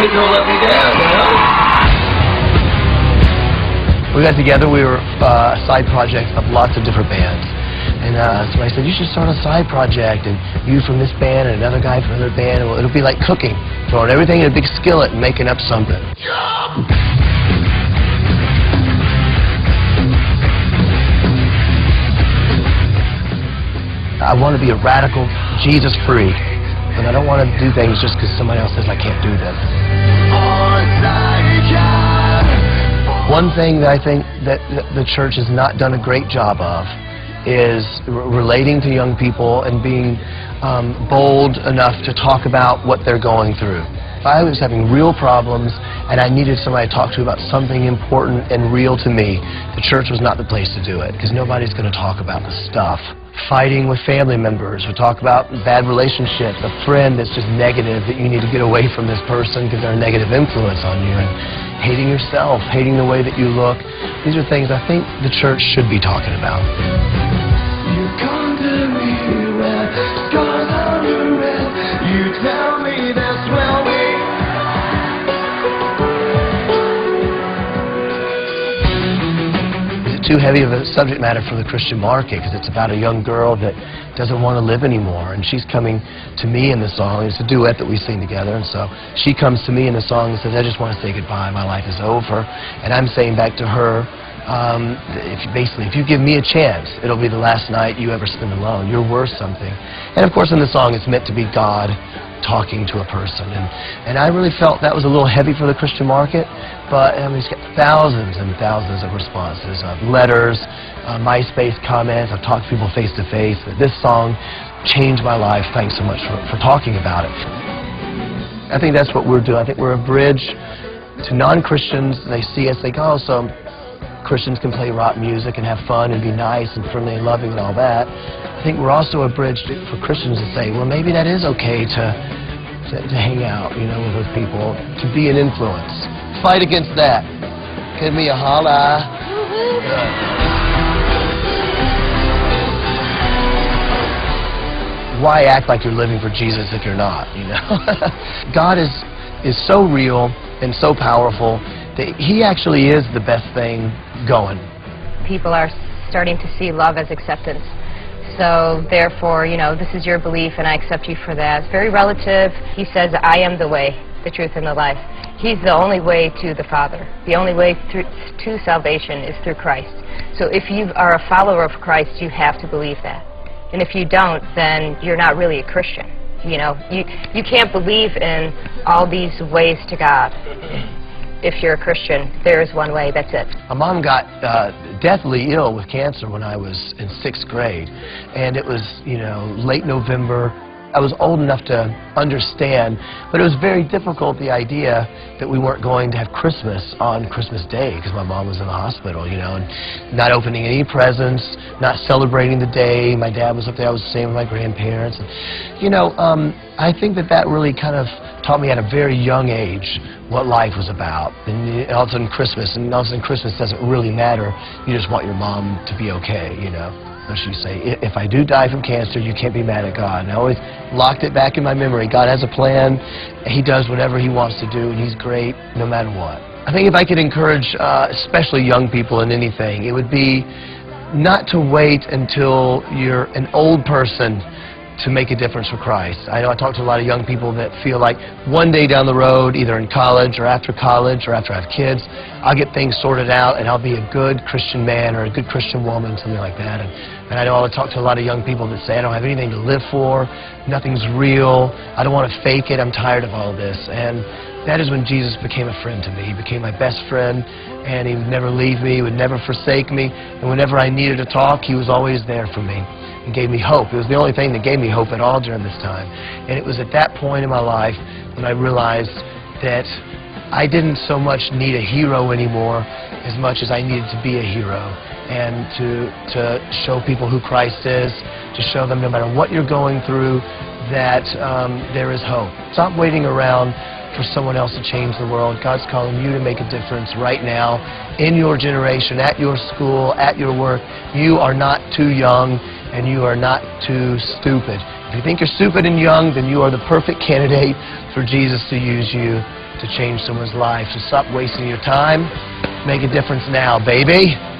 ain't gonna let me down, you know? We got together, we were a side project of lots of different bands. And so I said, you should start a side project, and you from this band and another guy from another band, and it'll be like cooking, throwing everything in a big skillet and making up something. I want to be a radical Jesus freak, and I don't want to do things just because somebody else says I can't do them. One thing that I think that the church has not done a great job of is relating to young people and being bold enough to talk about what they're going through. If I was having real problems and I needed somebody to talk to about something important and real to me, the church was not the place to do it, because nobody's going to talk about the stuff. Fighting with family members, or talk about bad relationships, a friend that's just negative, that you need to get away from this person because they're a negative influence on you, and hating yourself, hating the way that you look. These are things I think the church should be talking about. You come to me with scars on your wrist. You tell me that's well me. Too heavy of a subject matter for the Christian market, because it's about a young girl that doesn't want to live anymore, and she's coming to me in the song. It's a duet that we sing together, and so she comes to me in the song and says, I just want to say goodbye, my life is over. And I'm saying back to her, if you give me a chance, it'll be the last night you ever spend alone. You're worth something. And of course in the song it's meant to be God talking to a person, and I really felt that was a little heavy for the Christian market, but I mean, it's got thousands and thousands of responses, letters, MySpace comments. I've talked to people face to face. This song changed my life. Thanks so much for talking about it. I think that's what we're doing. I think we're a bridge to non-Christians. They see us, they go, oh, so Christians can play rock music and have fun and be nice and friendly and loving and all that. I think we're also a bridge for Christians to say, well, maybe that is okay to hang out, you know, with those people, to be an influence. Fight against that. Give me a holla. Why act like you're living for Jesus if you're not, you know? God is so real and so powerful that He actually is the best thing going. People are starting to see love as acceptance. So therefore, you know, this is your belief and I accept you for that. It's very relative. He says, I am the way, the truth, and the life. He's the only way to the Father. The only way to salvation is through Christ. So if you are a follower of Christ, you have to believe that. And if you don't, then you're not really a Christian. You know, you can't believe in all these ways to God. If you're a Christian, there is one way, that's it. My mom got deathly ill with cancer when I was in 6th grade. And it was, you know, late November. I was old enough to understand, but it was very difficult, the idea that we weren't going to have Christmas on Christmas Day, because my mom was in the hospital, you know, and not opening any presents, not celebrating the day. My dad was up there, I was staying with my grandparents. And, you know, I think that really kind of taught me at a very young age what life was about. And all of a sudden Christmas doesn't really matter. You just want your mom to be okay, you know. So she say, if I do die from cancer, you can't be mad at God. And I always locked it back in my memory. God has a plan. He does whatever He wants to do, and He's great no matter what. I think if I could encourage, especially young people in anything, it would be not to wait until you're an old person to make a difference for Christ. I know I talk to a lot of young people that feel like one day down the road, either in college or after college or after I have kids, I'll get things sorted out and I'll be a good Christian man or a good Christian woman, something like that. And I know I talk to a lot of young people that say, I don't have anything to live for, nothing's real, I don't want to fake it, I'm tired of all this. And that is when Jesus became a friend to me. He became my best friend, and He would never leave me, He would never forsake me, and whenever I needed to talk, He was always there for me. And gave me hope. It was the only thing that gave me hope at all during this time. And it was at that point in my life when I realized that I didn't so much need a hero anymore as much as I needed to be a hero, and to show people who Christ is, to show them no matter what you're going through that there is hope. Stop waiting around for someone else to change the world. God's calling you to make a difference right now in your generation, at your school, at your work. You are not too young, and you are not too stupid. If you think you're stupid and young, then you are the perfect candidate for Jesus to use you to to change someone's life. So stop wasting your time. Make a difference now, baby.